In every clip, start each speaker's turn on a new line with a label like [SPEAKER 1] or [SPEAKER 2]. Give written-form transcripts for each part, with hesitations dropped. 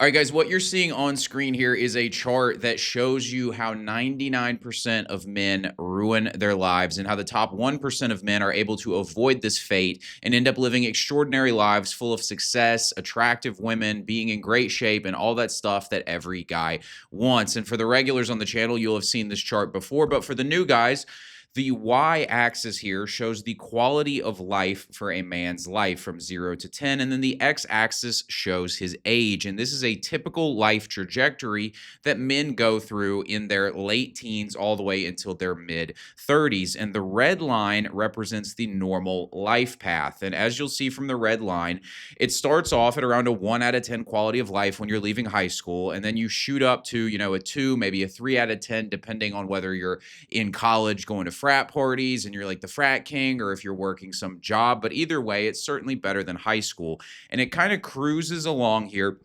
[SPEAKER 1] All right, guys, what you're seeing on screen here is a chart that shows you how 99% of men ruin their lives and how the top 1% of men are able to avoid this fate and end up living extraordinary lives full of success, attractive women, being in great shape, and all that stuff that every guy wants. And for the regulars on the channel, you'll have seen this chart before, but for the new guys, the y-axis here shows the quality of life for a man's life from 0 to 10, and then the x-axis shows his age. And this is a typical life trajectory that men go through in their late teens all the way until their mid-30s. And the red line represents the normal life path. And as you'll see from the red line, it starts off at around a 1 out of 10 quality of life when you're leaving high school, and then you shoot up to, a 2, maybe a 3 out of 10, depending on whether you're in college going to frat parties and you're like the frat king, or if you're working some job. But either way, it's certainly better than high school. And it kind of cruises along here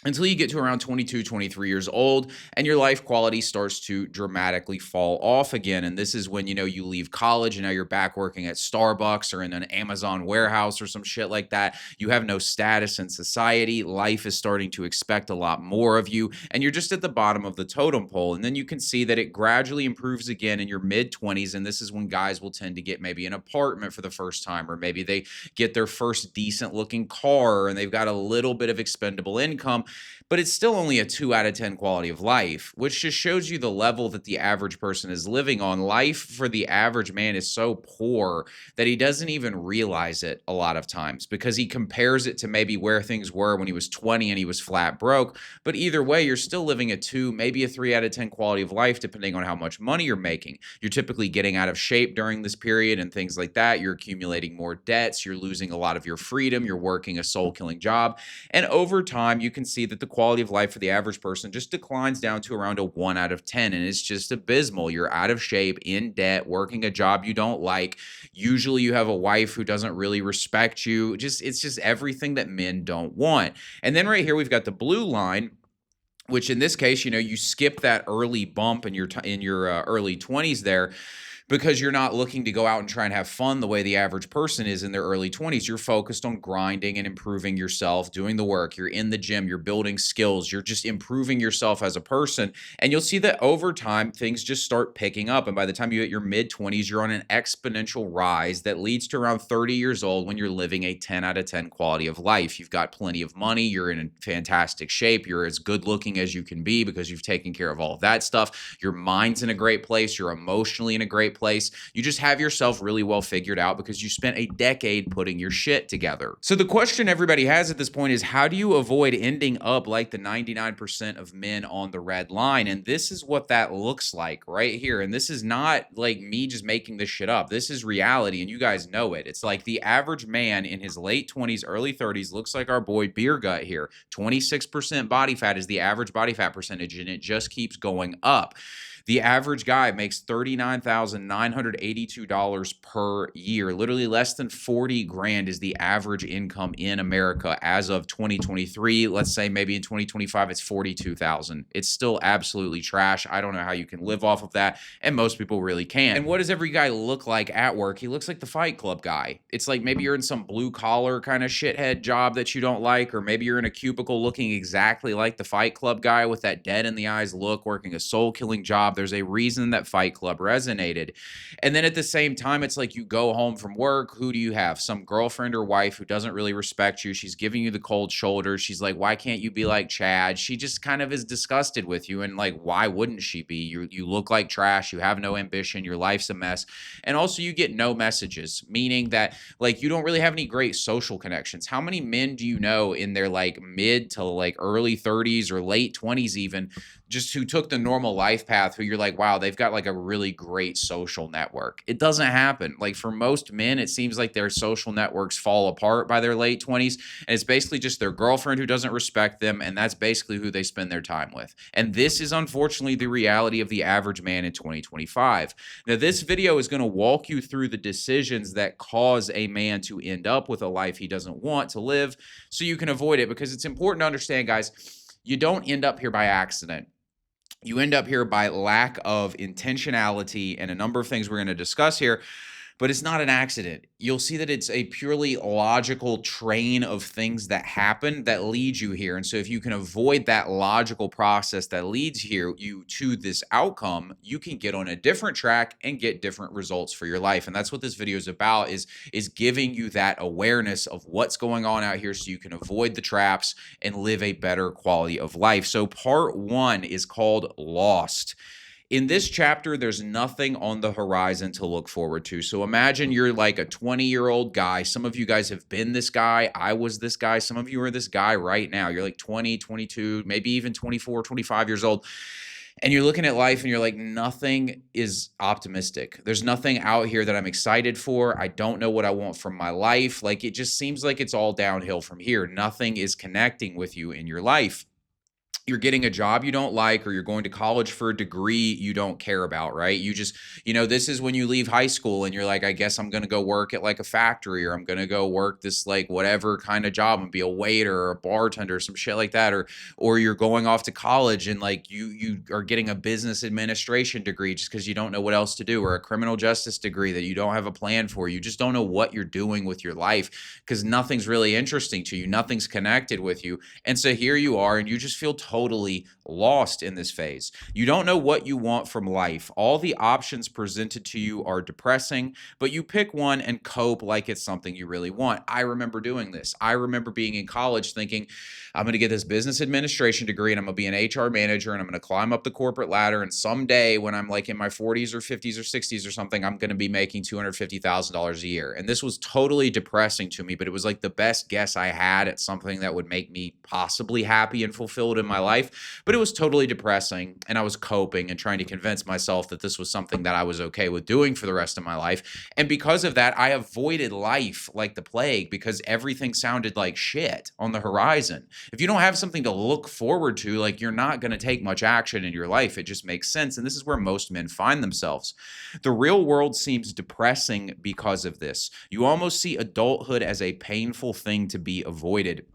[SPEAKER 1] until you get to around 22, 23 years old, and your life quality starts to dramatically fall off again. And this is when, you leave college and now you're back working at Starbucks or in an Amazon warehouse or some shit like that. You have no status in society. Life is starting to expect a lot more of you, and you're just at the bottom of the totem pole. And then you can see that it gradually improves again in your mid-20s, and this is when guys will tend to get maybe an apartment for the first time, or maybe they get their first decent looking car and they've got a little bit of expendable income. But it's still only a 2 out of 10 quality of life, which just shows you the level that the average person is living on. Life for the average man is so poor that he doesn't even realize it a lot of times, because he compares it to maybe where things were when he was 20 and he was flat broke. But either way, you're still living a 2, maybe a 3 out of 10 quality of life, depending on how much money you're making. You're typically getting out of shape during this period and things like that. You're accumulating more debts. You're losing a lot of your freedom. You're working a soul-killing job. And over time, you can see that the quality of life for the average person just declines down to around a 1 out of 10. And it's just abysmal. You're out of shape, in debt, working a job you don't like. Usually you have a wife who doesn't really respect you. It's just everything that men don't want. And then right here, we've got the blue line, which in this case, you skip that early bump in your early 20s there, because you're not looking to go out and try and have fun the way the average person is in their early 20s. You're focused on grinding and improving yourself, doing the work. You're in the gym, you're building skills, you're just improving yourself as a person. And you'll see that over time, things just start picking up. And by the time you hit your mid-20s, you're on an exponential rise that leads to around 30 years old when you're living a 10 out of 10 quality of life. You've got plenty of money, you're in fantastic shape, you're as good looking as you can be because you've taken care of all of that stuff. Your mind's in a great place, you're emotionally in a great place. You just have yourself really well figured out because you spent a decade putting your shit together. So the question everybody has at this point is, how do you avoid ending up like the 99% of men on the red line? And this is what that looks like right here. And this is not like me just making this shit up. This is reality, and you guys know it. It's like the average man in his late 20s, early 30s looks like our boy Beer Gut here. 26% body fat is the average body fat percentage, and it just keeps going up. The average guy makes $39,982 per year. Literally less than 40 grand is the average income in America as of 2023. Let's say maybe in 2025 it's 42,000. It's still absolutely trash. I don't know how you can live off of that, and most people really can't. And what does every guy look like at work? He looks like the Fight Club guy. It's like maybe you're in some blue collar kind of shithead job that you don't like, or maybe you're in a cubicle looking exactly like the Fight Club guy with that dead in the eyes look, working a soul killing job. There's a reason that Fight Club resonated. And then at the same time, it's like you go home from work. Who do you have? Some girlfriend or wife who doesn't really respect you. She's giving you the cold shoulder. She's like, why can't you be like Chad? She just kind of is disgusted with you. And like, why wouldn't she be? You look like trash. You have no ambition. Your life's a mess. And also you get no messages, meaning that like you don't really have any great social connections. How many men do you know in their like mid to like early 30s or late 20s even, just who took the normal life path, who you're like, wow, they've got like a really great social network? It doesn't happen. Like for most men, it seems like their social networks fall apart by their late 20s. And it's basically just their girlfriend who doesn't respect them. And that's basically who they spend their time with. And this is unfortunately the reality of the average man in 2025. Now, this video is going to walk you through the decisions that cause a man to end up with a life he doesn't want to live, so you can avoid it. Because it's important to understand, guys, you don't end up here by accident. You end up here by lack of intentionality and a number of things we're going to discuss here. But it's not an accident. You'll see that it's a purely logical train of things that happen that lead you here. And so if you can avoid that logical process that leads you to this outcome, you can get on a different track and get different results for your life. And that's what this video is about, is giving you that awareness of what's going on out here so you can avoid the traps and live a better quality of life. So part 1 is called Lost. In this chapter, there's nothing on the horizon to look forward to. So imagine you're like a 20-year-old guy. Some of you guys have been this guy. I was this guy. Some of you are this guy right now. You're like 20, 22, maybe even 24, 25 years old. And you're looking at life and you're like, nothing is optimistic. There's nothing out here that I'm excited for. I don't know what I want from my life. Like, it just seems like it's all downhill from here. Nothing is connecting with you in your life. You're getting a job you don't like, or you're going to college for a degree you don't care about, right? You just, this is when you leave high school and you're like, I guess I'm going to go work at like a factory, or I'm going to go work this like whatever kind of job and be a waiter or a bartender or some shit like that. Or you're going off to college and like you are getting a business administration degree just because you don't know what else to do, or a criminal justice degree that you don't have a plan for. You just don't know what you're doing with your life because nothing's really interesting to you. Nothing's connected with you. And so here you are and you just feel totally lost in this phase. You don't know what you want from life. All the options presented to you are depressing, but you pick one and cope like it's something you really want. I remember doing this. I remember being in college thinking, I'm going to get this business administration degree and I'm going to be an HR manager and I'm going to climb up the corporate ladder. And someday when I'm like in my 40s or 50s or 60s or something, I'm going to be making $250,000 a year. And this was totally depressing to me, but it was like the best guess I had at something that would make me possibly happy and fulfilled in my life. But it was totally depressing, and I was coping and trying to convince myself that this was something that I was okay with doing for the rest of my life. And because of that, I avoided life like the plague because everything sounded like shit on the horizon. If you don't have something to look forward to, like, you're not going to take much action in your life. It just makes sense. And this is where most men find themselves. The real world seems depressing because of this. You almost see adulthood as a painful thing to be avoided.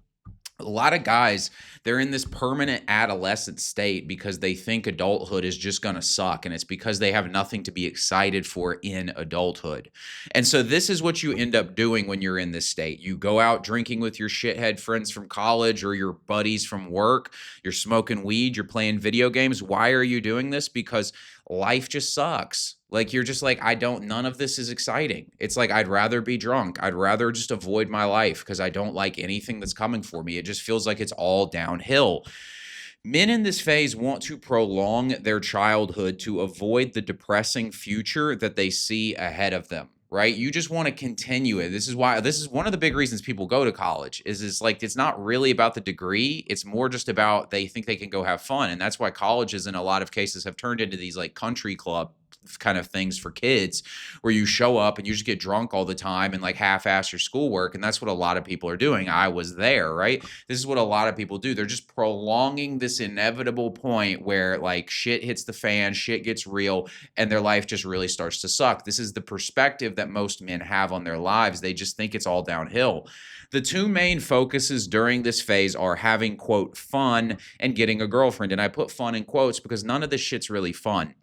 [SPEAKER 1] A lot of guys, they're in this permanent adolescent state because they think adulthood is just going to suck, and it's because they have nothing to be excited for in adulthood. And so this is what you end up doing when you're in this state. You go out drinking with your shithead friends from college or your buddies from work. You're smoking weed. You're playing video games. Why are you doing this? Because life just sucks. Like, you're just like, none of this is exciting. It's like, I'd rather be drunk. I'd rather just avoid my life because I don't like anything that's coming for me. It just feels like it's all downhill. Men in this phase want to prolong their childhood to avoid the depressing future that they see ahead of them. Right? You just want to continue it. This is one of the big reasons people go to college is like, it's not really about the degree. It's more just about they think they can go have fun. And that's why colleges in a lot of cases have turned into these like country club kind of things for kids where you show up and you just get drunk all the time and like half-ass your schoolwork. And that's what a lot of people are doing. I was there, right? This is what a lot of people do. They're just prolonging this inevitable point where like shit hits the fan, shit gets real, and their life just really starts to suck. This is the perspective that most men have on their lives. They just think it's all downhill. The two main focuses during this phase are having, quote, fun and getting a girlfriend. And I put fun in quotes because none of this shit's really fun.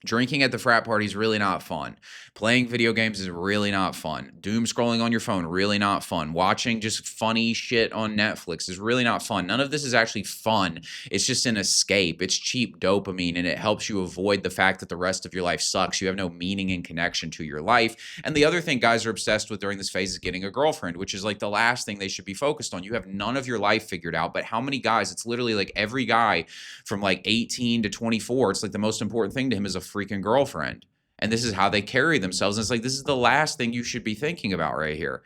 [SPEAKER 1] Drinking at the frat party is really not fun. Playing video games is really not fun. Doom scrolling on your phone, really not fun. Watching just funny shit on Netflix is really not fun. None of this is actually fun. It's just an escape. It's cheap dopamine, and it helps you avoid the fact that the rest of your life sucks. You have no meaning and connection to your life. And the other thing guys are obsessed with during this phase is getting a girlfriend, which is like the last thing they should be focused on. You have none of your life figured out, but how many guys, it's literally like every guy from like 18 to 24, it's like the most important thing to him is a freaking girlfriend. And this is how they carry themselves. And it's like, this is the last thing you should be thinking about right here.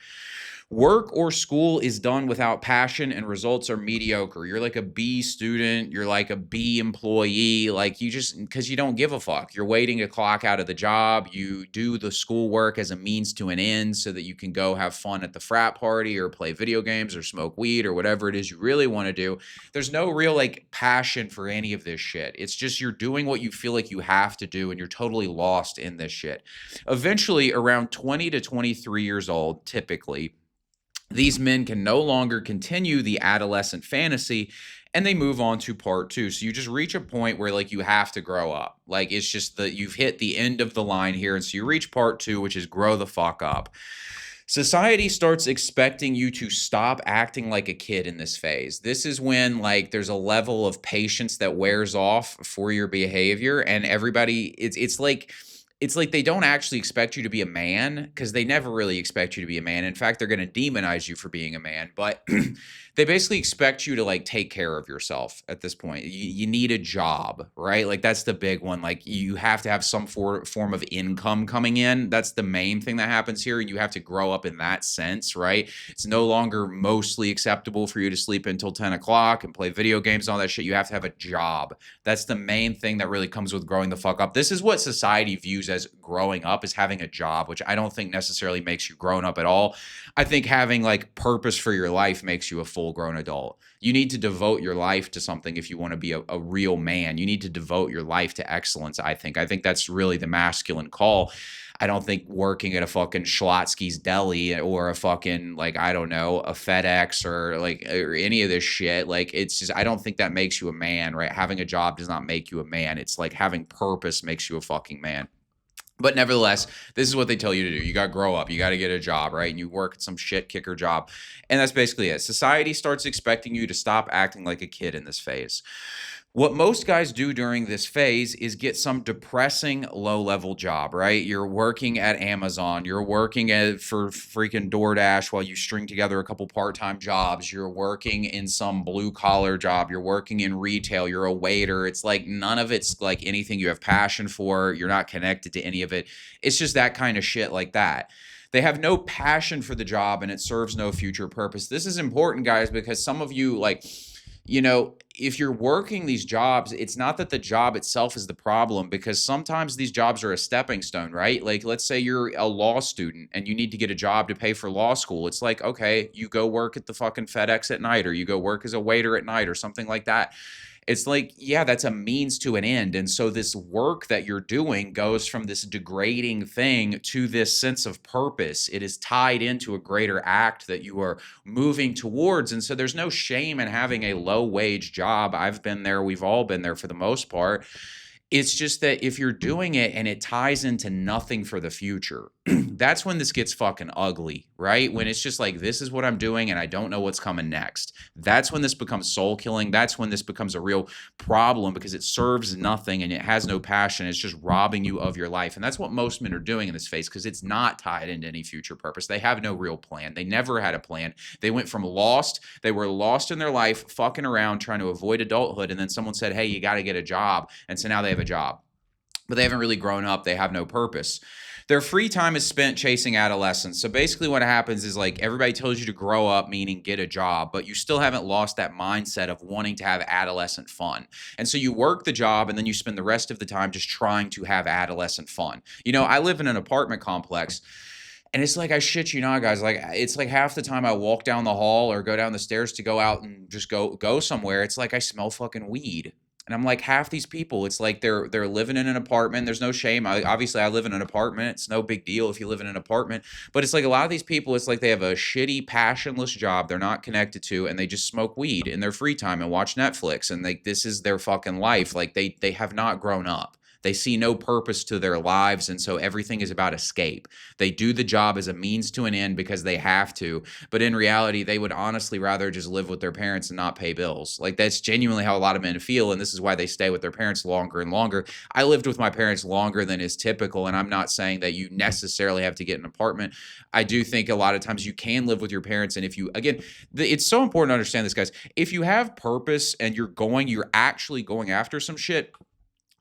[SPEAKER 1] Work or school is done without passion and results are mediocre. You're like a B student. You're like a B employee. Like, you just, because you don't give a fuck. You're waiting to clock out of the job. You do the school work as a means to an end so that you can go have fun at the frat party or play video games or smoke weed or whatever it is you really want to do. There's no real like passion for any of this shit. It's just you're doing what you feel like you have to do and you're totally lost in this shit. Eventually, around 20 to 23 years old, typically, these men can no longer continue the adolescent fantasy and they move on to part two. So you just reach a point where like you have to grow up. Like it's just that you've hit the end of the line here. And so you reach part two, which is grow the fuck up. Society starts expecting you to stop acting like a kid in this phase. This is when like there's a level of patience that wears off for your behavior, and everybody it's like they don't actually expect you to be a man, because they never really expect you to be a man. In fact, they're going to demonize you for being a man, but they basically expect you to like take care of yourself at this point. You need a job, right? Like that's the big one. Like you have to have some form of income coming in. That's the main thing that happens here. And you have to grow up in that sense, right? It's no longer mostly acceptable for you to sleep until 10 o'clock and play video games and all that shit. You have to have a job. That's the main thing that really comes with growing the fuck up. This is what society views as growing up, is having a job, which I don't think necessarily makes you grown up at all. I think having like purpose for your life makes you a full grown adult. You need to devote your life to something if you want to be a real man. You need to devote your life to excellence, I think. I think that's really the masculine call. I don't think working at a fucking Schlotsky's Deli or a fucking, like, I don't know, a FedEx or any of this shit. Like, it's just, I don't think that makes you a man, right? Having a job does not make you a man. It's like having purpose makes you a fucking man. But nevertheless, this is what they tell you to do. You got to grow up. You got to get a job, right? And you work at some shit kicker job. And that's basically it. Society starts expecting you to stop acting like a kid in this phase. What most guys do during this phase is get some depressing low-level job, right? You're working at Amazon. You're working for freaking DoorDash while you string together a couple part-time jobs. You're working in some blue-collar job. You're working in retail. You're a waiter. It's like none of it's like anything you have passion for. You're not connected to any of it. It's just that kind of shit like that. They have no passion for the job, and it serves no future purpose. This is important, guys, because some of you, like, you know, if you're working these jobs, it's not that the job itself is the problem, because sometimes these jobs are a stepping stone, right? Like, let's say you're a law student and you need to get a job to pay for law school. It's like, okay, you go work at the fucking FedEx at night, or you go work as a waiter at night or something like that. It's like, yeah, that's a means to an end. And so this work that you're doing goes from this degrading thing to this sense of purpose. It is tied into a greater act that you are moving towards. And so there's no shame in having a low wage job. I've been there. We've all been there for the most part. It's just that if you're doing it and it ties into nothing for the future, that's when this gets fucking ugly, right? When it's just like, this is what I'm doing and I don't know what's coming next. That's when this becomes soul killing. That's when this becomes a real problem, because it serves nothing and it has no passion. It's just robbing you of your life. And that's what most men are doing in this phase, because it's not tied into any future purpose. They have no real plan. They never had a plan. They went from lost. They were lost in their life, fucking around, trying to avoid adulthood. And then someone said, hey, you got to get a job. And so now they have a job, but they haven't really grown up. They have no purpose. Their free time is spent chasing adolescence. So basically what happens is, like, everybody tells you to grow up, meaning get a job, but you still haven't lost that mindset of wanting to have adolescent fun. And so you work the job and then you spend the rest of the time just trying to have adolescent fun. You know, I live in an apartment complex, and it's like, I shit you not, guys. Like, it's like half the time I walk down the hall or go down the stairs to go out and just go somewhere, it's like I smell fucking weed. And I'm like, half these people, it's like they're living in an apartment. There's no shame. Obviously, I live in an apartment. It's no big deal if you live in an apartment. But it's like a lot of these people, it's like they have a shitty, passionless job they're not connected to, and they just smoke weed in their free time and watch Netflix. And like, this is their fucking life. Like, they have not grown up. They see no purpose to their lives, and so everything is about escape. They do the job as a means to an end because they have to, but in reality, they would honestly rather just live with their parents and not pay bills. Like, that's genuinely how a lot of men feel, and this is why they stay with their parents longer and longer. I lived with my parents longer than is typical, and I'm not saying that you necessarily have to get an apartment. I do think a lot of times you can live with your parents, and if you, again, it's so important to understand this, guys. If you have purpose and you're actually going after some shit,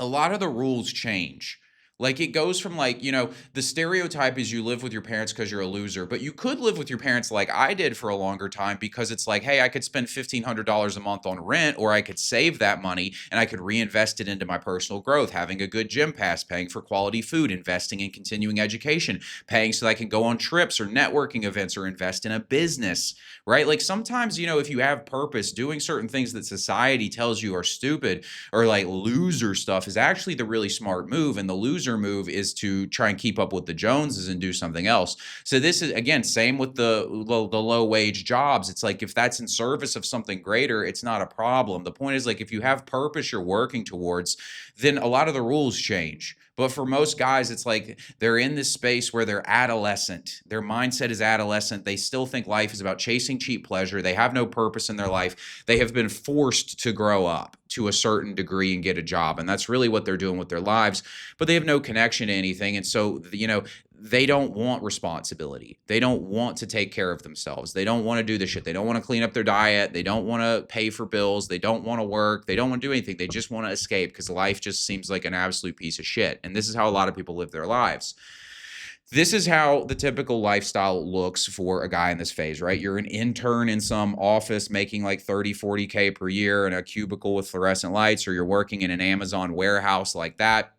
[SPEAKER 1] a lot of the rules change. Like, it goes from, like, you know, the stereotype is you live with your parents because you're a loser, but you could live with your parents like I did for a longer time, because it's like, hey, I could spend $1,500 a month on rent, or I could save that money and I could reinvest it into my personal growth, having a good gym pass, paying for quality food, investing in continuing education, paying so that I can go on trips or networking events or invest in a business, right? Like, sometimes, you know, if you have purpose, doing certain things that society tells you are stupid or like loser stuff is actually the really smart move. And the loser loser move is to try and keep up with the Joneses and do something else. So this is, again, same with the low wage jobs. It's like, if that's in service of something greater, it's not a problem. The point is, like, if you have purpose you're working towards, then a lot of the rules change. But for most guys, it's like they're in this space where they're adolescent. Their mindset is adolescent. They still think life is about chasing cheap pleasure. They have no purpose in their life. They have been forced to grow up to a certain degree and get a job. And that's really what they're doing with their lives. But they have no connection to anything. And so, they don't want responsibility. They don't want to take care of themselves. They don't want to do this shit. They don't want to clean up their diet. They don't want to pay for bills. They don't want to work. They don't want to do anything. They just want to escape because life just seems like an absolute piece of shit. And this is how a lot of people live their lives. This is how the typical lifestyle looks for a guy in this phase, right? You're an intern in some office making like 30, 40K per year in a cubicle with fluorescent lights, or you're working in an Amazon warehouse like that.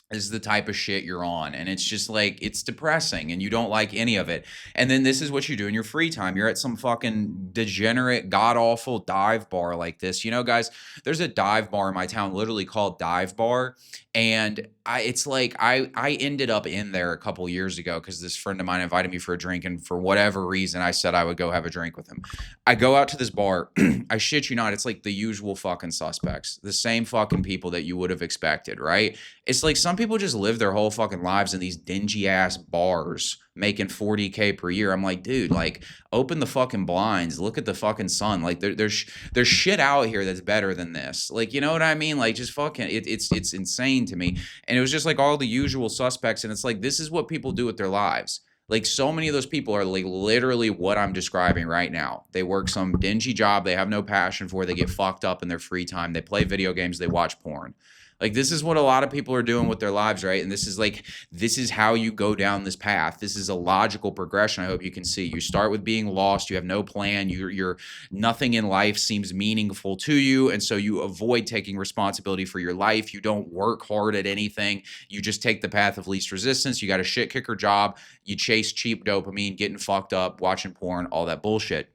[SPEAKER 1] Is the type of shit you're on. And it's just like, it's depressing and you don't like any of it. And then this is what you do in your free time. You're at some fucking degenerate, god-awful dive bar like this. Guys, there's a dive bar in my town literally called Dive Bar. And I ended up in there a couple years ago because this friend of mine invited me for a drink. And for whatever reason, I said I would go have a drink with him. I go out to this bar. I shit you not. It's like the usual fucking suspects, the same fucking people that you would have expected, right? It's like some people just live their whole fucking lives in these dingy ass bars making 40K per year. I'm like, dude, like, open the fucking blinds, look at the fucking sun. Like, there's shit out here that's better than this. Like, you know what I mean? Like, just fucking, it's insane to me. And it was just like all the usual suspects. And it's like, this is what people do with their lives. Like, so many of those people are like literally what I'm describing right now. They work some dingy job they have no passion for. They get fucked up in their free time. They play video games. They watch porn. Like, this is what a lot of people are doing with their lives, right? And this is how you go down this path. This is a logical progression. I hope you can see. You start with being lost. You have no plan. You're nothing in life seems meaningful to you. And so you avoid taking responsibility for your life. You don't work hard at anything. You just take the path of least resistance. You got a shit kicker job. You chase cheap dopamine, getting fucked up, watching porn, all that bullshit.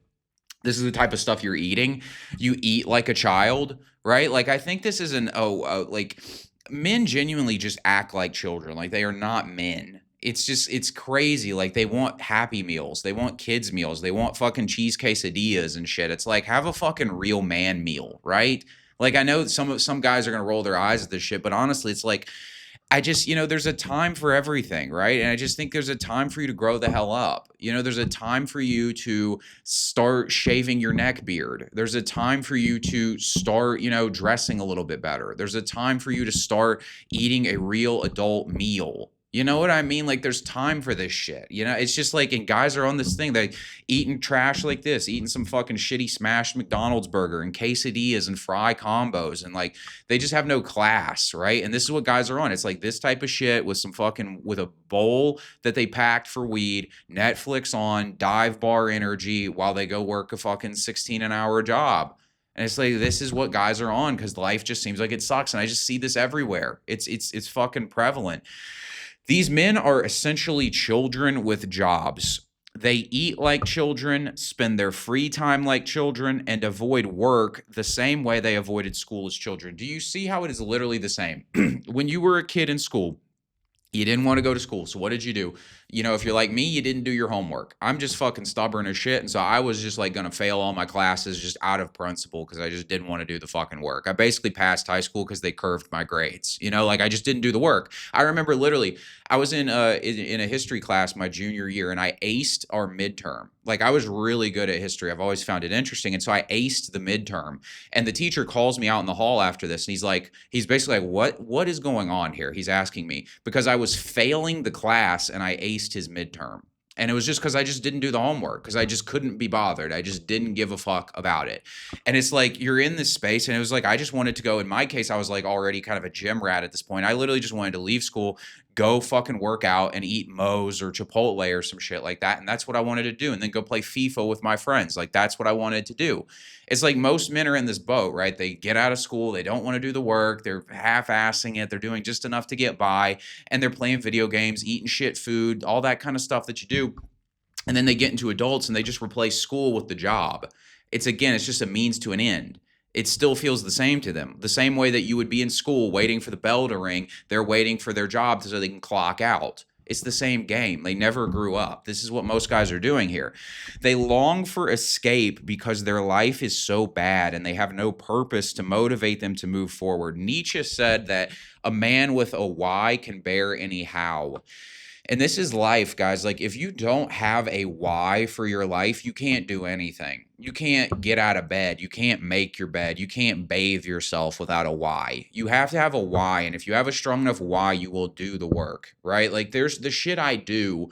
[SPEAKER 1] This is the type of stuff you're eating. You eat like a child, right? Like, I think this is like, men genuinely just act like children. Like, they are not men. It's crazy. Like, they want Happy Meals. They want kids meals. They want fucking cheese quesadillas and shit. It's like, have a fucking real man meal, right? Like, I know some guys are going to roll their eyes at this shit, but honestly, it's like, I just, there's a time for everything, right? And I just think there's a time for you to grow the hell up. There's a time for you to start shaving your neck beard. There's a time for you to start, dressing a little bit better. There's a time for you to start eating a real adult meal. You know what I mean? Like, there's time for this shit. It's just like, and guys are on this thing, they eating trash like this, eating some fucking shitty smashed McDonald's burger and quesadillas and fry combos. And like, they just have no class, right? And this is what guys are on. It's like this type of shit with with a bowl that they packed for weed, Netflix on, dive bar energy while they go work a fucking 16 an hour job. And it's like, this is what guys are on because life just seems like it sucks. And I just see this everywhere. It's fucking prevalent. These men are essentially children with jobs. They eat like children, spend their free time like children, and avoid work the same way they avoided school as children. Do you see how it is literally the same? When you were a kid in school, you didn't want to go to school. So what did you do? If you're like me, you didn't do your homework. I'm just fucking stubborn as shit. And so I was just like going to fail all my classes just out of principle because I just didn't want to do the fucking work. I basically passed high school because they curved my grades. Like, I just didn't do the work. I remember literally I was in a history class my junior year and I aced our midterm. Like, I was really good at history. I've always found it interesting. And so I aced the midterm. And the teacher calls me out in the hall after this. And he's basically like, what is going on here? He's asking me because I was failing the class and I aced his midterm. And it was just because I just didn't do the homework because I just couldn't be bothered. I just didn't give a fuck about it. And it's like, you're in this space. And it was like, I just wanted to go. In my case, I was like already kind of a gym rat at this point. I literally just wanted to leave school, go fucking work out and eat Moe's or Chipotle or some shit like that. And that's what I wanted to do. And then go play FIFA with my friends. Like, that's what I wanted to do. It's like most men are in this boat, right? They get out of school. They don't want to do the work. They're half-assing it. They're doing just enough to get by. And they're playing video games, eating shit food, all that kind of stuff that you do. And then they get into adults and they just replace school with the job. It's just a means to an end. it still feels the same to them. The same way that you would be in school waiting for the bell to ring, they're waiting for their job so they can clock out. It's the same game. They never grew up. This is what most guys are doing here. They long for escape because their life is so bad and they have no purpose to motivate them to move forward. Nietzsche said that a man with a why can bear any how. And this is life, guys. Like, if you don't have a why for your life, you can't do anything. You can't get out of bed. You can't make your bed. You can't bathe yourself without a why. You have to have a why. And if you have a strong enough why, you will do the work, right? Like, there's the shit I do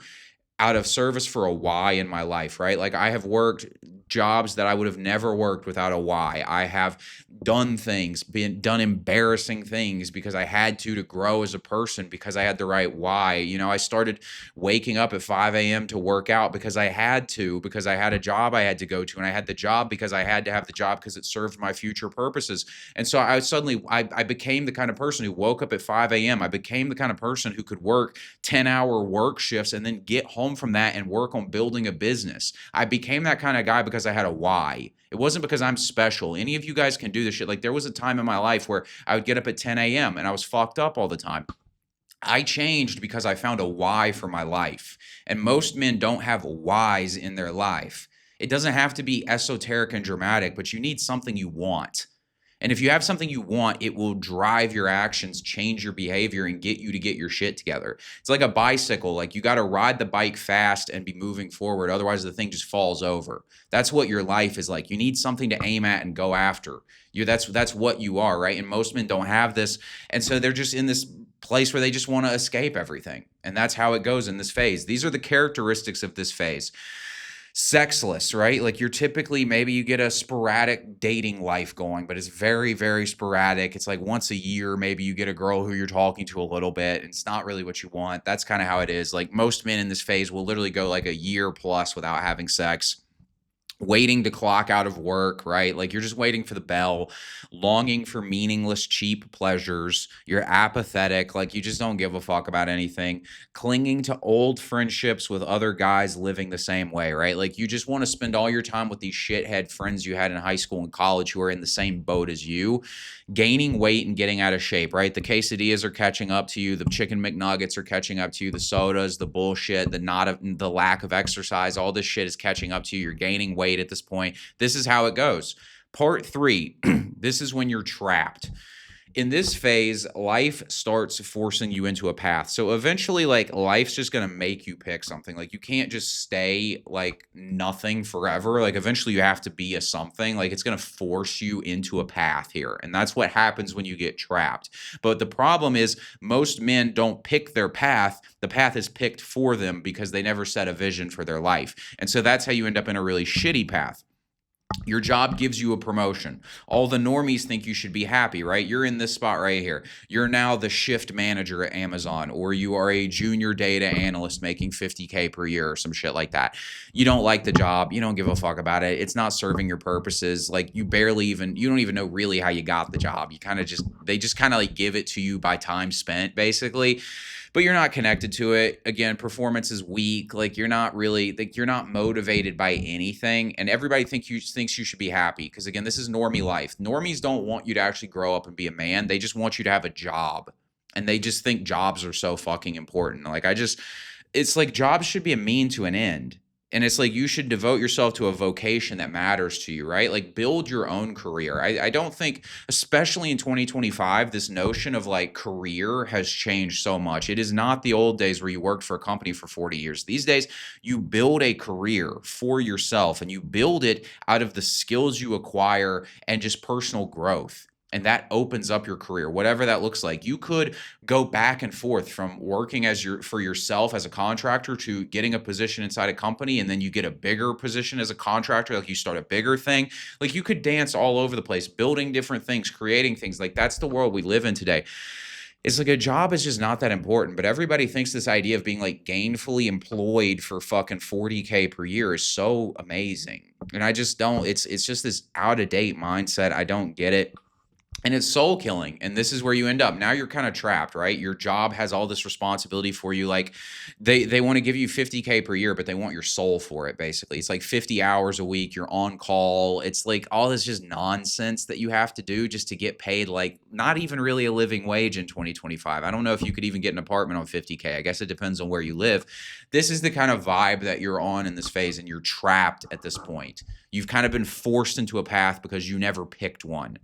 [SPEAKER 1] out of service for a why in my life, right? Like, I have worked jobs that I would have never worked without a why. I have done things, done embarrassing things because I had to grow as a person, because I had the right why. You know, I started waking up at 5 a.m. to work out because I had to, because I had a job I had to go to, and I had the job because I had to have the job because it served my future purposes. And so I became the kind of person who woke up at 5 a.m. I became the kind of person who could work 10-hour work shifts and then get home from that and work on building a business. I became that kind of guy because I had a why. It wasn't because I'm special. Any of you guys can do this shit. Like, there was a time in my life where I would get up at 10 a.m. and I was fucked up all the time. I changed because I found a why for my life. And most men don't have whys in their life. It doesn't have to be esoteric and dramatic, but you need something you want. And if you have something you want, it will drive your actions, change your behavior, and get you to get your shit together. It's like a bicycle. Like, you got to ride the bike fast and be moving forward. Otherwise, the thing just falls over. That's what your life is like. You need something to aim at and go after. That's what you are, right? And most men don't have this. And so they're just in this place where they just want to escape everything. And that's how it goes in this phase. These are the characteristics of this phase. Sexless, right? Like, you're typically, maybe you get a sporadic dating life going, but it's very, very sporadic. It's like once a year, maybe you get a girl who you're talking to a little bit, and it's not really what you want. That's kind of how it is. Like, most men in this phase will literally go like a year plus without having sex. Waiting to clock out of work, right? Like, you're just waiting for the bell, longing for meaningless, cheap pleasures. You're apathetic, like, you just don't give a fuck about anything. Clinging to old friendships with other guys living the same way, right? Like, you just want to spend all your time with these shithead friends you had in high school and college who are in the same boat as you. Gaining weight and getting out of shape, right? The quesadillas are catching up to you. The chicken McNuggets are catching up to you. The sodas, the bullshit, the lack of exercise, all this shit is catching up to you. You're gaining weight at this point. This is how it goes. Part 3, this is when you're trapped. In this phase, life starts forcing you into a path. So eventually, like, life's just going to make you pick something. Like, you can't just stay like nothing forever. Like, eventually you have to be a something. Like, it's going to force you into a path here. And that's what happens when you get trapped. But the problem is, most men don't pick their path. The path is picked for them because they never set a vision for their life. And so that's how you end up in a really shitty path. Your job gives you a promotion. All the normies think you should be happy, right? You're in this spot right here. You're now the shift manager at Amazon, or you are a junior data analyst making $50K per year or some shit like that. You don't like the job. You don't give a fuck about it. It's not serving your purposes. Like, you don't even know really how you got the job. They just kind of like give it to you by time spent, basically. But you're not connected to it. Again, performance is weak. Like, you're not motivated by anything. And everybody thinks you should be happy. Because again, this is normie life. Normies don't want you to actually grow up and be a man. They just want you to have a job. And they just think jobs are so fucking important. Like, it's like jobs should be a mean to an end. And it's like, you should devote yourself to a vocation that matters to you, right? Like, build your own career. I don't think, especially in 2025, this notion of like career has changed so much. It is not the old days where you worked for a company for 40 years. These days, you build a career for yourself, and you build it out of the skills you acquire and just personal growth. And that opens up your career, whatever that looks like. You could go back and forth from working for yourself as a contractor to getting a position inside a company, and then you get a bigger position as a contractor, like you start a bigger thing. Like, you could dance all over the place, building different things, creating things. Like, that's the world we live in today. It's like, a job is just not that important, but everybody thinks this idea of being like gainfully employed for fucking 40K per year is so amazing. And I just don't. It's just this out of date mindset. I don't get it. And it's soul killing. And this is where you end up. Now you're kind of trapped, right? Your job has all this responsibility for you. Like they want to give you 50K per year, but they want your soul for it, basically. It's like 50 hours a week. You're on call. It's like all this just nonsense that you have to do just to get paid, like not even really a living wage in 2025. I don't know if you could even get an apartment on 50K. I guess it depends on where you live. This is the kind of vibe that you're on in this phase, and you're trapped at this point. You've kind of been forced into a path because you never picked one.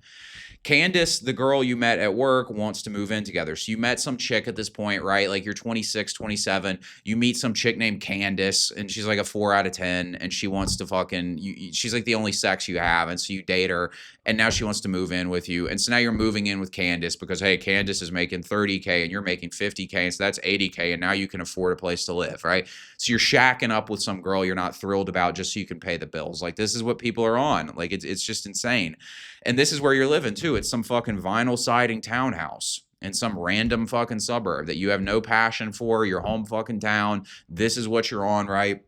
[SPEAKER 1] Candace, the girl you met at work, wants to move in together. So you met some chick at this point, right? Like you're 26, 27. You meet some chick named Candace, and she's like a 4 out of 10, and she wants to fucking, she's like the only sex you have. And so you date her, and now she wants to move in with you. And so now you're moving in with Candace because, hey, Candace is making 30K and you're making 50K. And so that's 80K. And now you can afford a place to live, right? So you're shacking up with some girl you're not thrilled about just so you can pay the bills. Like this is what people are on. Like it's just insane. And this is where you're living too. It's some fucking vinyl siding townhouse in some random fucking suburb that you have no passion for, your home fucking town. This is what you're on, right?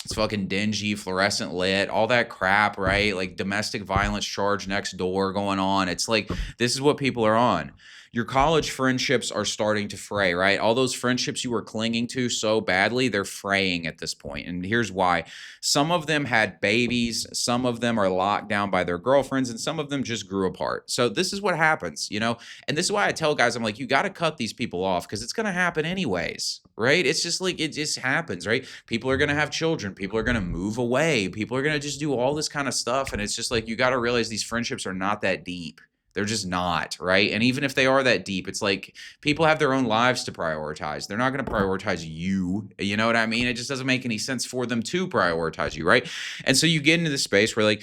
[SPEAKER 1] It's fucking dingy, fluorescent lit, all that crap, right? Like domestic violence charge next door going on. It's like, this is what people are on. Your college friendships are starting to fray, right? All those friendships you were clinging to so badly, they're fraying at this point. And here's why. Some of them had babies, some of them are locked down by their girlfriends, and some of them just grew apart. So this is what happens, you know? And this is why I tell guys, I'm like, you got to cut these people off because it's going to happen anyways, right? It's just like, it just happens, right? People are going to have children. People are going to move away. People are going to just do all this kind of stuff. And it's just like, you got to realize these friendships are not that deep. They're just not, right? And even if they are that deep, it's like people have their own lives to prioritize. They're not going to prioritize you. You know what I mean? It just doesn't make any sense for them to prioritize you, right? And so you get into this space where like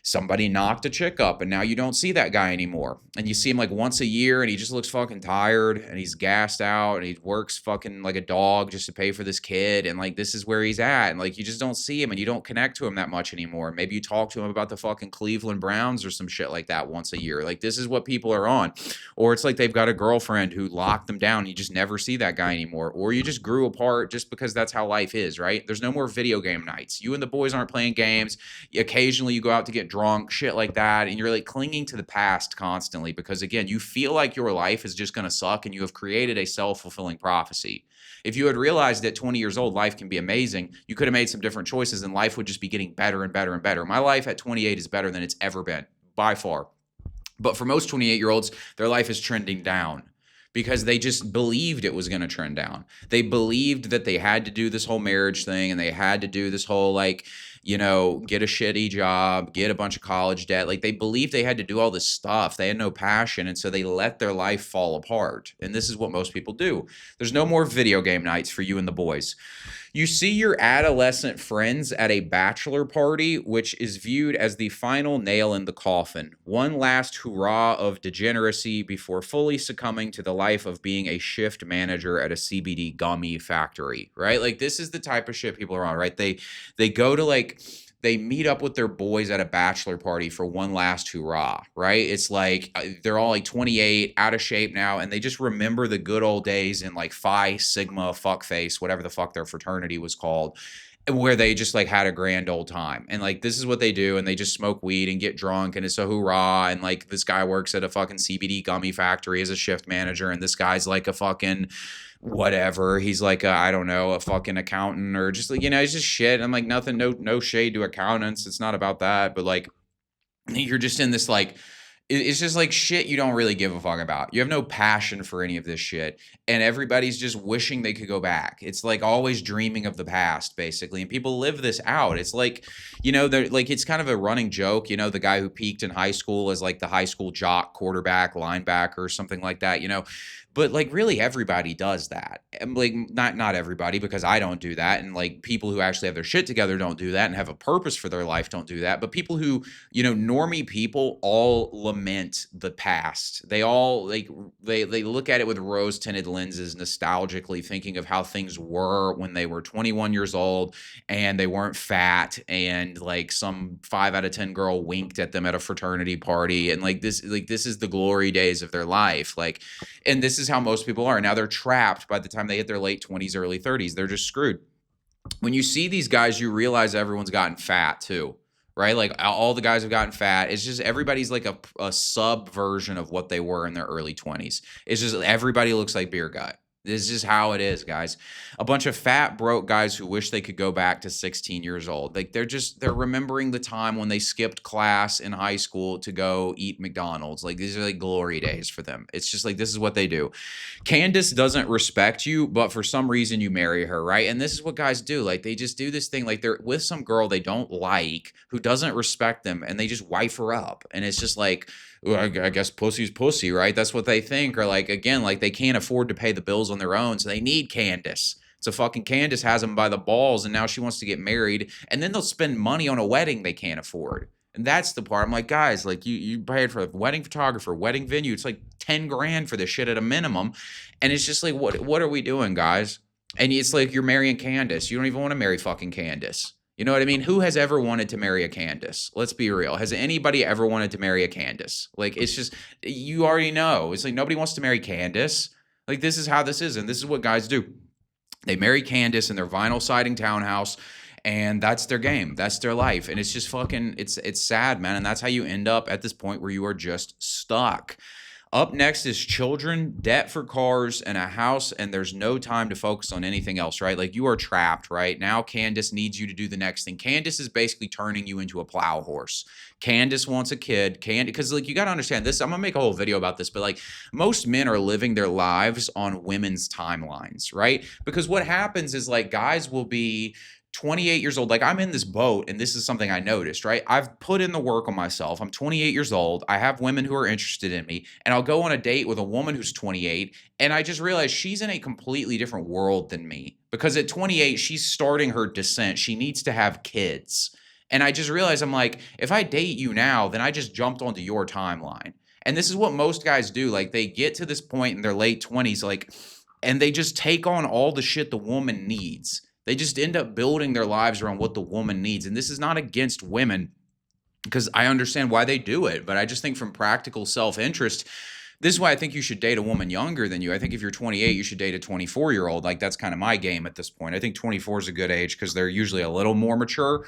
[SPEAKER 1] somebody knocked a chick up and now you don't see that guy anymore. And you see him like once a year and he just looks fucking tired and he's gassed out and he works fucking like a dog just to pay for this kid. And like, this is where he's at. And like, you just don't see him and you don't connect to him that much anymore. Maybe you talk to him about the fucking Cleveland Browns or some shit like that once a year. Like, this is what people are on. Or it's like they've got a girlfriend who locked them down. And you just never see that guy anymore. Or you just grew apart just because that's how life is, right? There's no more video game nights. You and the boys aren't playing games. Occasionally you go out to get drunk, shit like that, and you're like clinging to the past constantly because again, you feel like your life is just going to suck and you have created a self-fulfilling prophecy. If you had realized at 20 years old life can be amazing, you could have made some different choices and life would just be getting better and better and better. My life at 28 is better than it's ever been by far. But for most 28-year-olds, their life is trending down because they just believed it was going to trend down. They believed that they had to do this whole marriage thing and they had to do this whole like, you know, get a shitty job, get a bunch of college debt. Like they believed they had to do all this stuff. They had no passion. And so they let their life fall apart. And this is what most people do. There's no more video game nights for you and the boys. You see your adolescent friends at a bachelor party, which is viewed as the final nail in the coffin. One last hurrah of degeneracy before fully succumbing to the life of being a shift manager at a CBD gummy factory, right? Like this is the type of shit people are on, right? They go to like, they meet up with their boys at a bachelor party for one last hurrah, right? It's like they're all like 28, out of shape now, and they just remember the good old days in like Phi Sigma fuckface, whatever the fuck their fraternity was called, where they just like had a grand old time. And like this is what they do, and they just smoke weed and get drunk, and it's a hoorah. And like this guy works at a fucking CBD gummy factory as a shift manager, and this guy's like a fucking whatever. He's like I don't know, a fucking accountant or just like, you know, it's just shit. I'm like, nothing, no shade to accountants. It's not about that. But like you're just in this like, it's just like shit you don't really give a fuck about. You have no passion for any of this shit. And everybody's just wishing they could go back. It's like always dreaming of the past, basically. And people live this out. It's like, you know, they're like, it's kind of a running joke. You know, the guy who peaked in high school as like the high school jock, quarterback, linebacker, or something like that, you know. But like really everybody does that. And like not everybody, because I don't do that. And like people who actually have their shit together don't do that and have a purpose for their life don't do that. But people who, you know, normie people all lament the past. They all like they look at it with rose-tinted lenses nostalgically, thinking of how things were when they were 21 years old and they weren't fat and like some 5 out of 10 girl winked at them at a fraternity party. And like this is the glory days of their life. Like, and this is how most people are. Now they're trapped by the time they hit their late 20s, early 30s. They're just screwed. When you see these guys, you realize everyone's gotten fat too, right? Like all the guys have gotten fat. It's just everybody's like a sub version of what they were in their early 20s. It's just everybody looks like beer gut. This is just how it is, guys. A bunch of fat, broke guys who wish they could go back to 16 years old. Like they're remembering the time when they skipped class in high school to go eat McDonald's. Like these are like glory days for them. It's just like this is what they do. Candace doesn't respect you, but for some reason you marry her, right? And this is what guys do. Like they just do this thing, like they're with some girl they don't like who doesn't respect them, and they just wife her up. And it's just like, well, I guess pussy's pussy, right? That's what they think. Or like, again, like they can't afford to pay the bills on their own, so they need Candace. So fucking Candace has them by the balls, and now she wants to get married, and then they'll spend money on a wedding they can't afford. And that's the part. I'm like, guys, like you paid for a wedding photographer, wedding venue. It's like 10 grand for this shit at a minimum. And it's just like, what are we doing, guys? And it's like you're marrying Candace. You don't even want to marry fucking Candace. You know what I mean? Who has ever wanted to marry a Candace? Let's be real. Has anybody ever wanted to marry a Candace? Like, it's just, you already know. It's like nobody wants to marry Candace. Like, this is how this is. And this is what guys do. They marry Candace in their vinyl siding townhouse, and that's their game. That's their life. And it's just fucking, it's sad, man. And that's how you end up at this point where you are just stuck. Up next is children, debt for cars, and a house, and there's no time to focus on anything else, right? Like you are trapped, right? Now Candace needs you to do the next thing. Candace is basically turning you into a plow horse. Candace wants a kid. Because like you got to understand this. I'm going to make a whole video about this, but like most men are living their lives on women's timelines, right? Because what happens is like guys will be 28 years old. Like I'm in this boat, and this is something I noticed, right? I've put in the work on myself. I'm 28 years old. I have women who are interested in me, and I'll go on a date with a woman who's 28, and I just realized she's in a completely different world than me, because at 28, she's starting her descent. She needs to have kids. And I just realized, I'm like, if I date you now, then I just jumped onto your timeline. And this is what most guys do. Like they get to this point in their late 20s, like, and they just take on all the shit the woman needs. They just end up building their lives around what the woman needs. And this is not against women, because I understand why they do it. But I just think from practical self-interest, this is why I think you should date a woman younger than you. I think if you're 28, you should date a 24-year-old. Like that's kind of my game at this point. I think 24 is a good age because they're usually a little more mature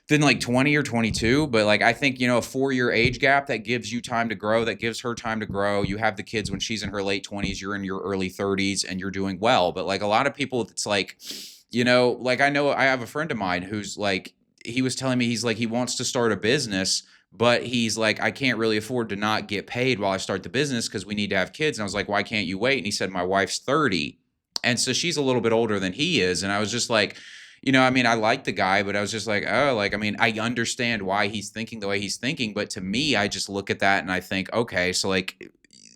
[SPEAKER 1] than like 20 or 22. But like, I think, you know, a 4-year age gap, that gives you time to grow, that gives her time to grow. You have the kids when she's in her late 20s, you're in your early 30s, and you're doing well. But like a lot of people, it's like, you know, like I know I have a friend of mine who's like, he was telling me, he's like, he wants to start a business, but he's like, I can't really afford to not get paid while I start the business because we need to have kids. And I was like, why can't you wait? And he said, my wife's 30. And so she's a little bit older than he is. And I was just like, you know, I mean, I like the guy, but I was just like, oh, like, I mean, I understand why he's thinking the way he's thinking. But to me, I just look at that and I think, okay, so like,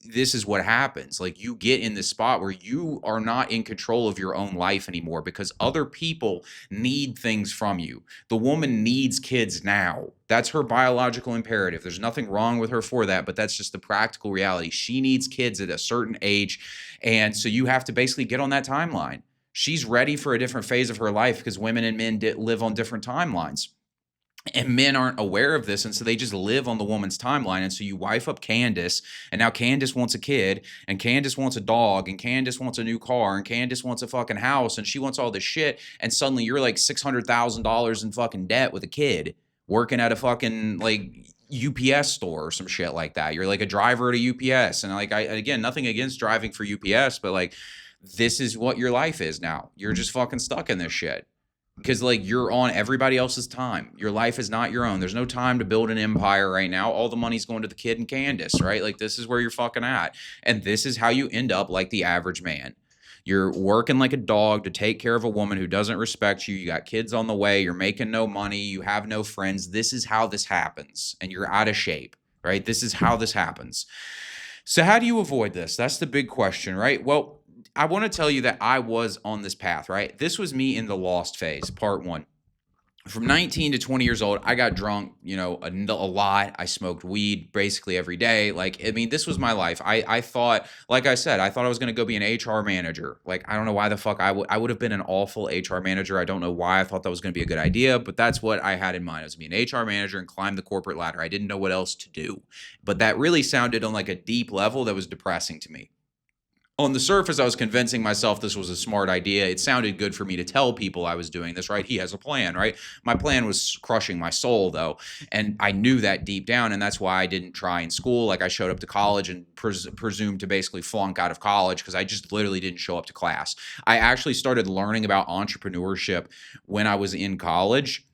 [SPEAKER 1] this is what happens. Like you get in this spot where you are not in control of your own life anymore because other people need things from you. The woman needs kids now. That's her biological imperative. There's nothing wrong with her for that, but that's just the practical reality. She needs kids at a certain age. And so you have to basically get on that timeline. She's ready for a different phase of her life because women and men live on different timelines. And men aren't aware of this, and so they just live on the woman's timeline. And so you wife up Candace, and now Candace wants a kid, and Candace wants a dog, and Candace wants a new car, and Candace wants a fucking house, and she wants all this shit, and suddenly you're like $600,000 in fucking debt with a kid, working at a fucking like UPS store or some shit like that. You're like a driver at a UPS, and like again, nothing against driving for UPS, but like this is what your life is now. You're just fucking stuck in this shit. Because like you're on everybody else's time. Your life is not your own. There's no time to build an empire right now. All the money's going to the kid and Candace, right? Like this is where you're fucking at. And this is how you end up like the average man. You're working like a dog to take care of a woman who doesn't respect you. You got kids on the way. You're making no money. You have no friends. This is how this happens. And you're out of shape, right? This is how this happens. So how do you avoid this? That's the big question, right? Well, I want to tell you that I was on this path, right? This was me in the lost phase, part one. From 19 to 20 years old, I got drunk, you know, a lot. I smoked weed basically every day. Like, I mean, this was my life. I thought, like I said, I thought I was going to go be an HR manager. Like, I don't know why the fuck I would have been an awful HR manager. I don't know why I thought that was going to be a good idea, but that's what I had in mind. I was going to be an HR manager and climb the corporate ladder. I didn't know what else to do, but that really sounded on like a deep level that was depressing to me. On the surface, I was convincing myself this was a smart idea. It sounded good for me to tell people I was doing this, right? He has a plan, right? My plan was crushing my soul, though. And I knew that deep down. And that's why I didn't try in school. Like, I showed up to college and presumed to basically flunk out of college because I just literally didn't show up to class. I actually started learning about entrepreneurship when I was in college.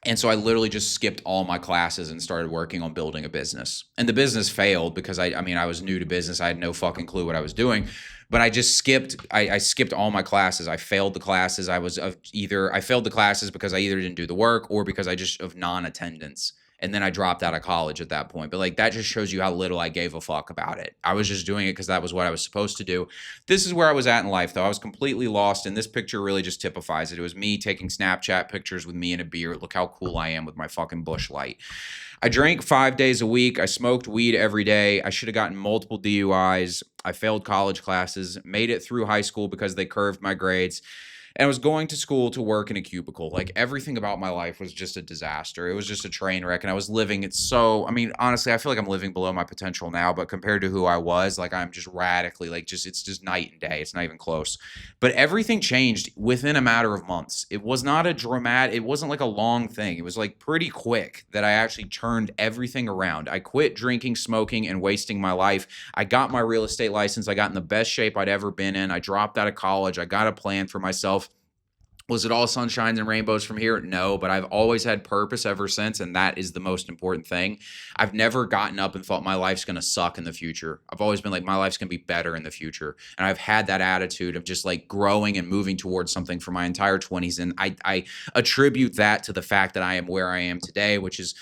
[SPEAKER 1] And so I literally just skipped all my classes and started working on building a business. And the business failed because I mean, I was new to business. I had no fucking clue what I was doing. But I just skipped, I skipped all my classes. I failed the classes. I failed the classes because I either didn't do the work or because I just of non-attendance. And then I dropped out of college at that point. But like, that just shows you how little I gave a fuck about it. I was just doing it because that was what I was supposed to do. This is where I was at in life, though. I was completely lost. And this picture really just typifies it. It was me taking Snapchat pictures with me and a beer. Look how cool I am with my fucking Busch Light. I drank 5 days a week. I smoked weed every day. I should have gotten multiple DUIs. I failed college classes, made it through high school because they curved my grades, and was going to school to work in a cubicle. Like, everything about my life was just a disaster. It was just a train wreck. And I was living it so, I mean, honestly, I feel like I'm living below my potential now, but compared to who I was, like, I'm just radically, like, it's just night and day. It's not even close. But everything changed within a matter of months. It was not it wasn't like a long thing. It was like pretty quick that I actually turned everything around. I quit drinking, smoking, and wasting my life. I got my real estate license. I got in the best shape I'd ever been in. I dropped out of college. I got a plan for myself. Was it all sunshines and rainbows from here? No, but I've always had purpose ever since, and that is the most important thing. I've never gotten up and thought my life's going to suck in the future. I've always been like, my life's going to be better in the future. And I've had that attitude of just like growing and moving towards something for my entire 20s. And I attribute that to the fact that I am where I am today, which is,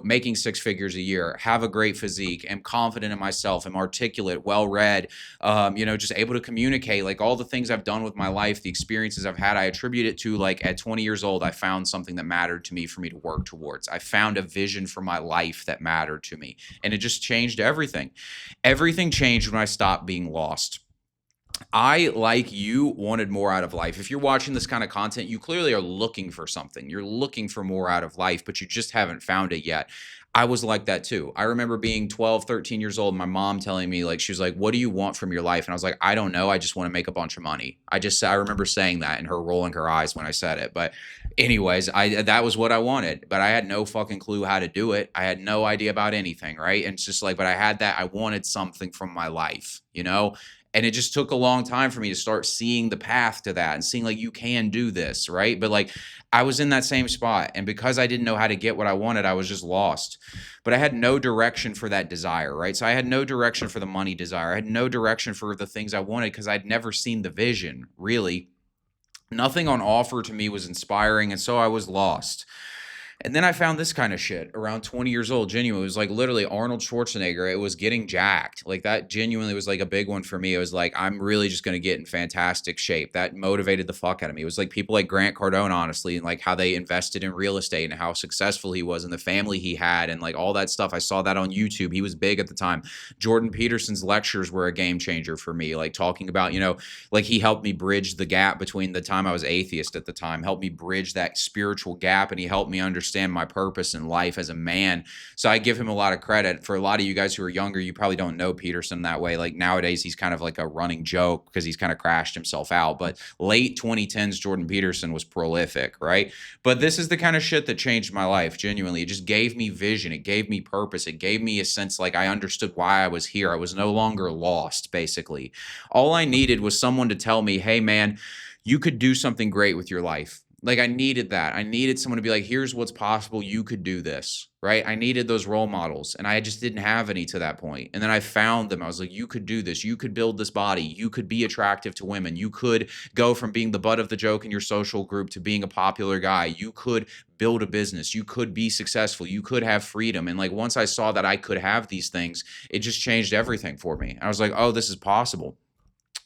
[SPEAKER 1] making 6 figures a year, have a great physique, am confident in myself, am articulate, well-read, just able to communicate, like all the things I've done with my life, the experiences I've had, I attribute it to, like, at 20 years old, I found something that mattered to me for me to work towards. I found a vision for my life that mattered to me, and it just changed everything. Everything changed when I stopped being lost. I, like you, wanted more out of life. If you're watching this kind of content, you clearly are looking for something. You're looking for more out of life, but you just haven't found it yet. I was like that too. I remember being 12, 13 years old, my mom telling me, like, she was like, "What do you want from your life?" And I was like, "I don't know. I just want to make a bunch of money." I remember saying that and her rolling her eyes when I said it. But anyways, that was what I wanted, but I had no fucking clue how to do it. I had no idea about anything, right? And it's just like, but I wanted something from my life, And it just took a long time for me to start seeing the path to that and seeing, like, you can do this, right? But like, I was in that same spot. And because I didn't know how to get what I wanted, I was just lost. But I had no direction for that desire, right? So I had no direction for the money desire. I had no direction for the things I wanted because I'd never seen the vision, really. Nothing on offer to me was inspiring. And so I was lost. And then I found this kind of shit around 20 years old. Genuinely, it was like literally Arnold Schwarzenegger. It was getting jacked. Like, that genuinely was like a big one for me. It was like, I'm really just going to get in fantastic shape. That motivated the fuck out of me. It was like people like Grant Cardone, honestly, and like how they invested in real estate and how successful he was and the family he had and like all that stuff. I saw that on YouTube. He was big at the time. Jordan Peterson's lectures were a game changer for me. Like, talking about, like, he helped me bridge the gap between the time I was atheist at the time, helped me bridge that spiritual gap, and he helped me understand my purpose in life as a man. So I give him a lot of credit. For a lot of you guys who are younger, you probably don't know Peterson that way. Like, nowadays, he's kind of like a running joke because he's kind of crashed himself out. But late 2010s, Jordan Peterson was prolific, right? But this is the kind of shit that changed my life, genuinely. It just gave me vision. It gave me purpose. It gave me a sense like I understood why I was here. I was no longer lost, basically. All I needed was someone to tell me, hey, man, you could do something great with your life. Like, I needed that. I needed someone to be like, here's what's possible. You could do this, right? I needed those role models, and I just didn't have any to that point. And then I found them. I was like, you could do this. You could build this body. You could be attractive to women. You could go from being the butt of the joke in your social group to being a popular guy. You could build a business. You could be successful. You could have freedom. And like, once I saw that I could have these things, it just changed everything for me. I was like, oh, this is possible.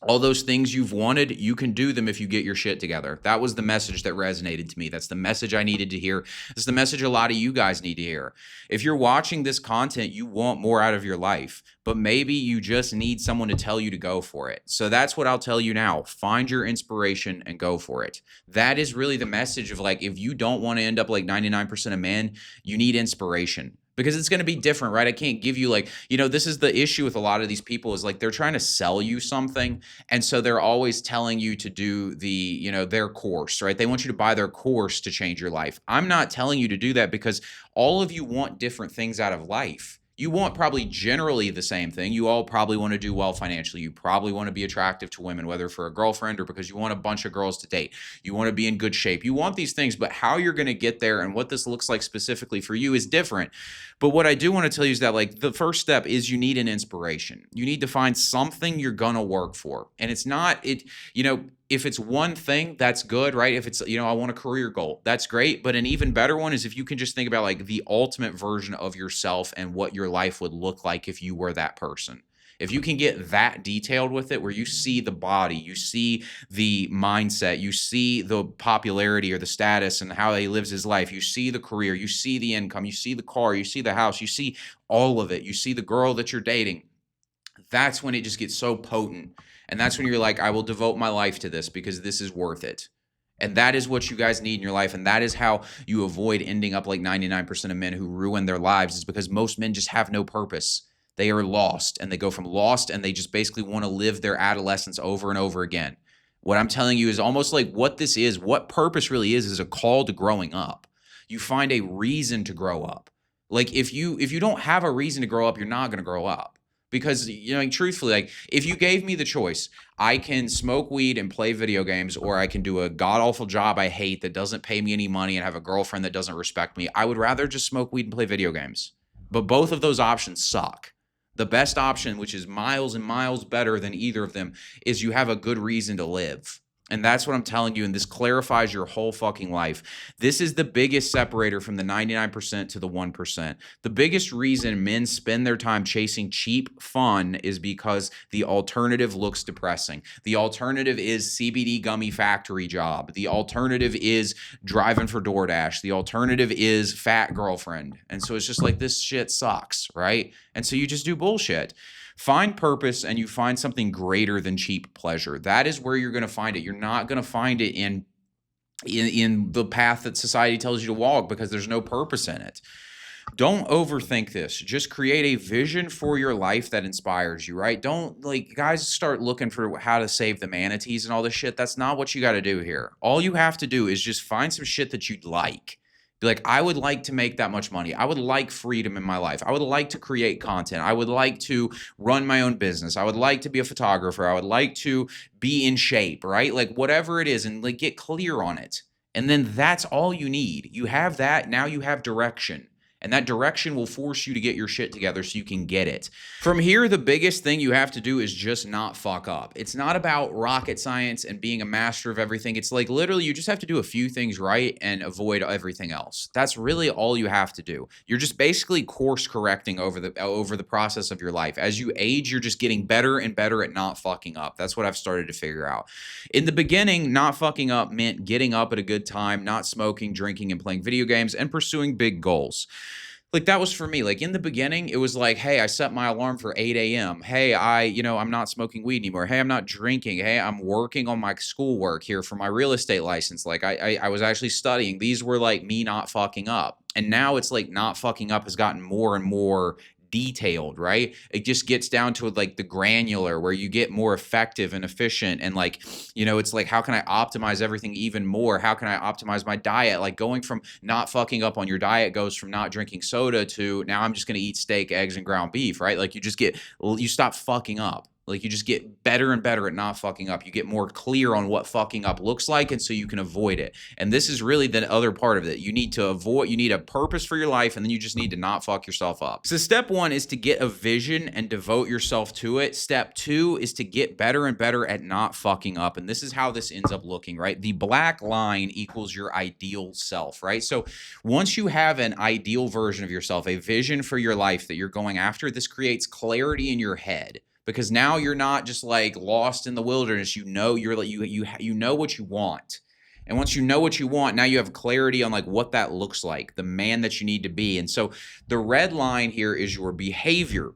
[SPEAKER 1] All those things you've wanted, you can do them if you get your shit together. That was the message that resonated to me. That's the message I needed to hear. It's the message a lot of you guys need to hear. If you're watching this content, you want more out of your life, but maybe you just need someone to tell you to go for it. So that's what I'll tell you now. Find your inspiration and go for it. That is really the message of, like, if you don't want to end up like 99% of men, you need inspiration. because it's going to be different, right? I can't give you like, this is the issue with a lot of these people is like they're trying to sell you something. And so they're always telling you to do their course, right? They want you to buy their course to change your life. I'm not telling you to do that because all of you want different things out of life. You want probably generally the same thing. You all probably want to do well financially. You probably want to be attractive to women, whether for a girlfriend or because you want a bunch of girls to date. You want to be in good shape. You want these things, but how you're going to get there and what this looks like specifically for you is different. But what I do want to tell you is that like the first step is you need an inspiration. You need to find something you're going to work for. And it's not if it's one thing, that's good, right? If it's, I want a career goal, that's great. But an even better one is if you can just think about like the ultimate version of yourself and what your life would look like if you were that person. If you can get that detailed with it, where you see the body, you see the mindset, you see the popularity or the status and how he lives his life, you see the career, you see the income, you see the car, you see the house, you see all of it, you see the girl that you're dating, that's when it just gets so potent. And that's when you're like, I will devote my life to this because this is worth it. And that is what you guys need in your life. And that is how you avoid ending up like 99% of men who ruin their lives, is because most men just have no purpose. They are lost, and they go from lost and they just basically want to live their adolescence over and over again. What I'm telling you is almost like what this is, what purpose really is a call to growing up. You find a reason to grow up. Like if you don't have a reason to grow up, you're not going to grow up. Because, truthfully, like if you gave me the choice, I can smoke weed and play video games, or I can do a god-awful job I hate that doesn't pay me any money and have a girlfriend that doesn't respect me, I would rather just smoke weed and play video games. But both of those options suck. The best option, which is miles and miles better than either of them, is you have a good reason to live. And that's what I'm telling you, and this clarifies your whole fucking life. This is the biggest separator from the 99% to the 1%. The biggest reason men spend their time chasing cheap fun is because the alternative looks depressing. The alternative is CBD gummy factory job. The alternative is driving for DoorDash. The alternative is fat girlfriend. And so it's just like, this shit sucks, right? And so you just do bullshit. Find purpose, and you find something greater than cheap pleasure. That is where you're going to find it. You're not going to find it in the path that society tells you to walk, because there's no purpose in it. Don't overthink this. Just create a vision for your life that inspires you, right? Don't guys start looking for how to save the manatees and all this shit. That's not what you got to do here. All you have to do is just find some shit that you'd like. Be like, I would like to make that much money. I would like freedom in my life. I would like to create content. I would like to run my own business. I would like to be a photographer. I would like to be in shape, right? Like whatever it is, and get clear on it. And then that's all you need. You have that. Now you have direction. And that direction will force you to get your shit together so you can get it. From here, the biggest thing you have to do is just not fuck up. It's not about rocket science and being a master of everything. It's like literally you just have to do a few things right and avoid everything else. That's really all you have to do. You're just basically course correcting over the process of your life. As you age, you're just getting better and better at not fucking up. That's what I've started to figure out. In the beginning, not fucking up meant getting up at a good time, not smoking, drinking, and playing video games, and pursuing big goals. Like that was for me. Like in the beginning, it was like, hey, I set my alarm for 8 a.m. Hey, I'm not smoking weed anymore. Hey, I'm not drinking. Hey, I'm working on my schoolwork here for my real estate license. Like I was actually studying. These were like me not fucking up. And now it's like not fucking up has gotten more and more detailed, right? It just gets down to like the granular where you get more effective and efficient. And it's like, how can I optimize everything even more? How can I optimize my diet? Like going from not fucking up on your diet goes from not drinking soda to now I'm just going to eat steak, eggs, and ground beef, right? Like you stop fucking up. Like you just get better and better at not fucking up. You get more clear on what fucking up looks like, and so you can avoid it. And this is really the other part of it. You need a purpose for your life, and then you just need to not fuck yourself up. So step 1 is to get a vision and devote yourself to it. Step 2 is to get better and better at not fucking up. And this is how this ends up looking, right? The black line equals your ideal self, right? So once you have an ideal version of yourself, a vision for your life that you're going after, this creates clarity in your head. Because now you're not just like lost in the wilderness. You know you know what you want. And once you know what you want, now you have clarity on like what that looks like, the man that you need to be. And so the red line here is your behavior.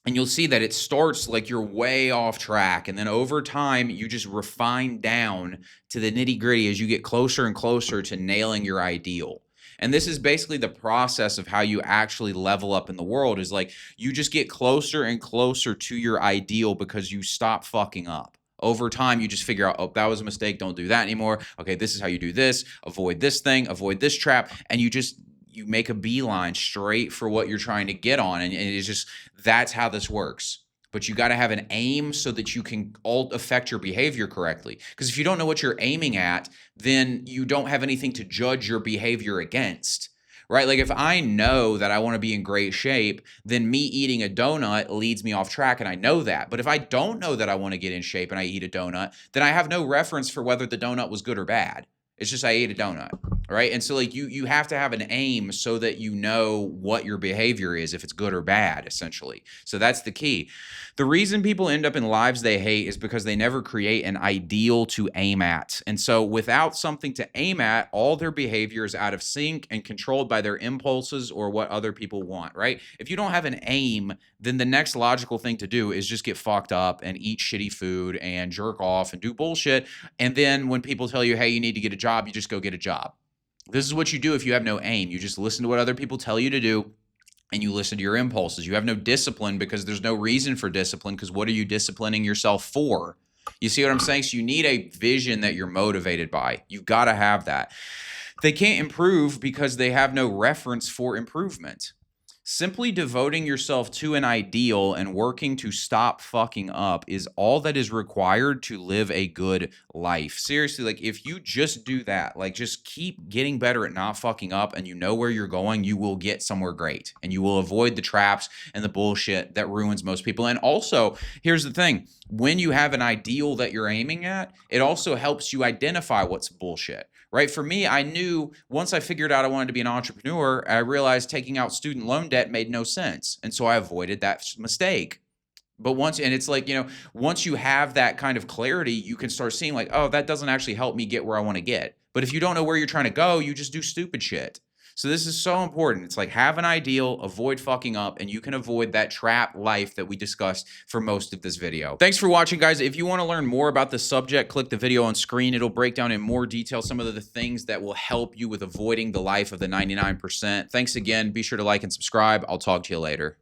[SPEAKER 1] And you'll see that it starts like you're way off track. And then over time, you just refine down to the nitty gritty as you get closer and closer to nailing your ideal. And this is basically the process of how you actually level up in the world, is like you just get closer and closer to your ideal because you stop fucking up. Over time, you just figure out, oh, that was a mistake. Don't do that anymore. Okay, this is how you do this. Avoid this thing. Avoid this trap. And you make a beeline straight for what you're trying to get on. And it's just, that's how this works. But you got to have an aim so that you can affect your behavior correctly. Because if you don't know what you're aiming at, then you don't have anything to judge your behavior against. Right? Like if I know that I want to be in great shape, then me eating a donut leads me off track, and I know that. But if I don't know that I want to get in shape and I eat a donut, then I have no reference for whether the donut was good or bad. It's just I ate a donut, right? And so like you have to have an aim so that you know what your behavior is, if it's good or bad, essentially. So that's the key. The reason people end up in lives they hate is because they never create an ideal to aim at. And so without something to aim at, all their behavior is out of sync and controlled by their impulses or what other people want, right? If you don't have an aim, then the next logical thing to do is just get fucked up and eat shitty food and jerk off and do bullshit. And then when people tell you, hey, you need to get a job, you just go get a job. This is what you do if you have no aim. You just listen to what other people tell you to do, and you listen to your impulses. You have no discipline because there's no reason for discipline, because what are you disciplining yourself for? You see what I'm saying? So you need a vision that you're motivated by. You've got to have that. They can't improve because they have no reference for improvement. Simply devoting yourself to an ideal and working to stop fucking up is all that is required to live a good life. Seriously, like if you just do that, like just keep getting better at not fucking up, and you know where you're going, you will get somewhere great, and you will avoid the traps and the bullshit that ruins most people. And also, here's the thing. When you have an ideal that you're aiming at, it also helps you identify what's bullshit. Right? For me, I knew once I figured out I wanted to be an entrepreneur, I realized taking out student loan debt made no sense. And so I avoided that mistake. But it's like, once you have that kind of clarity, you can start seeing like, oh, that doesn't actually help me get where I want to get. But if you don't know where you're trying to go, you just do stupid shit. So this is so important. It's like have an ideal, avoid fucking up, and you can avoid that trap life that we discussed for most of this video. Thanks for watching, guys. If you want to learn more about the subject, click the video on screen. It'll break down in more detail some of the things that will help you with avoiding the life of the 99%. Thanks again. Be sure to like and subscribe. I'll talk to you later.